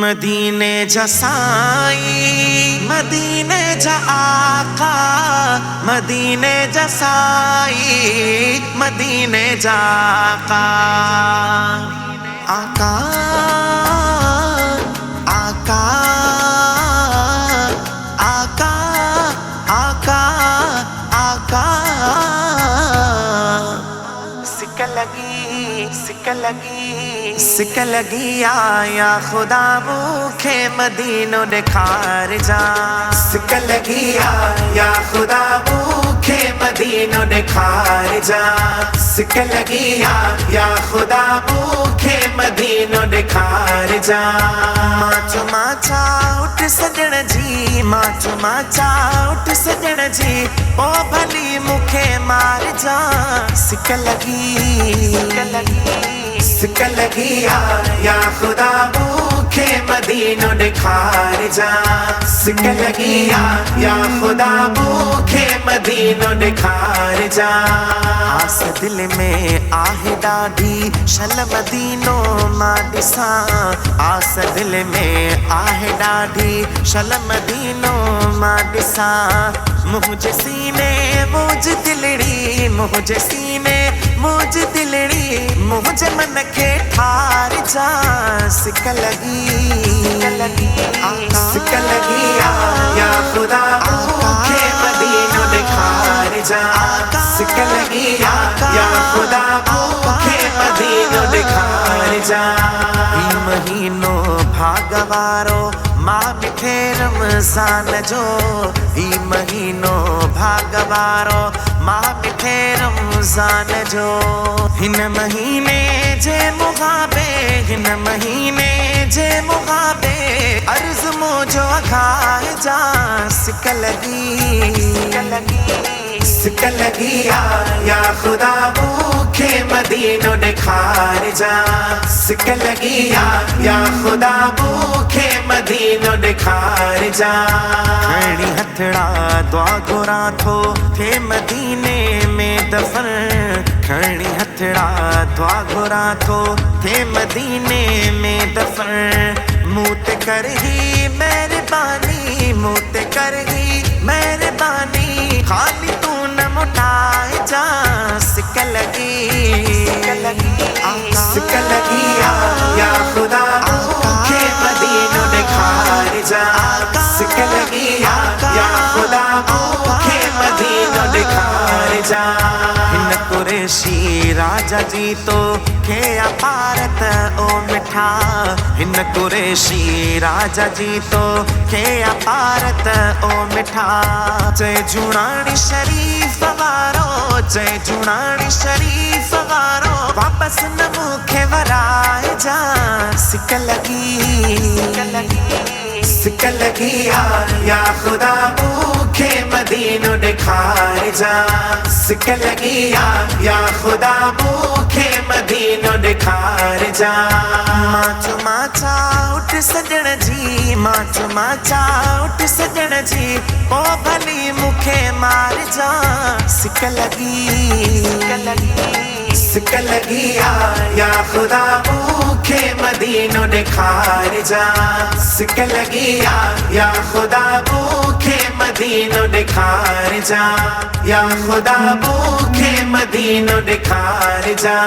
मदीने जा साई, मदीने जा आका, मदीने जा साई, मदीने जा आका। आका आका आका आका आका। सिक लगी आया खुदा भूखे मदीनो निखार जा। सिक लगी आया खुदा भूखे मदीनो निखार जा। सिक लगी आया खुदा भूखे मदीनो निखार जा। माचो माचा उठ सजण जी, माचो माचा उठ सजण जी, ओ भली मुखे मार जा। सिक लगी आया खुदा भूखे मदीनो निखार जा। सिक लगी आया खुदा भूखे मदीनो निखार जा। आस दिल में आहे ॾाढी शल मदीनो मां ॾिसां। आस दिल में आहे ॾाढी शल मदीनो मां ॾिसां। मुझे सीने मुझ दिलड़ी, मुझे सीने मुझ दिलड़ी, मुझे मन के ठार जा। सिक लगी आया खुदा भूखे मदीनो निखार जा। सिक लगी आया खुदा भूखे मदीनो निखार जा। ही महीनो भागवारो मां मिठे रमज़ान जो। ही महीनो भागवारो मां मिठे रमज़ान जो। हिन महीने जे मुहाबे, हिन महीने जे मुहाबे अर्ज़ मुझो अघाए जा। सिक लगी आया खुदा भूखे मदीनो निखार जा। सिक लगी आया खुदा भूखे मदीनो निखार जा। खणी हथड़ा दुआ घुरा थो थे मदीने में दफन। खणी हथड़ा दुआ घुरा थो थे मदीने में दफन। मुँह ते कर ही मेहरबानी, मुँह ते कर ही मेहरबानी, खाली तू न मुटाए जा। सिक लगी आया खुदा भूखे मदीनो निखार जा। सिक लगी आया खुदा भूखे मदीनो निखार जा। हिन कुरैशी राजा जी तो खे अपारत ओ मिठा। हिन कुरैशी राजा जी तो खे अपारत ओ मिठा। जय झूणाणी शरीफ वारो, जय झूणाणी शरीफ वारो, वापस न मुखे वराए जा। सिक लगी आया खुदा भूखे मदीनो निखार जा। सिक लगी आया खुदा भूखे मदीनो निखार जा। माचो माचा उठ सजण जी, माचो माचा उठ सजण जी, ओ भली मुखे मार जा। सिक लगी आया खुदा भूखे मदीनो निखार जा। सिक लगी आया खुदा भूखे मदीनो निखार जा। या खुदा भूखे मदीनो निखार जा।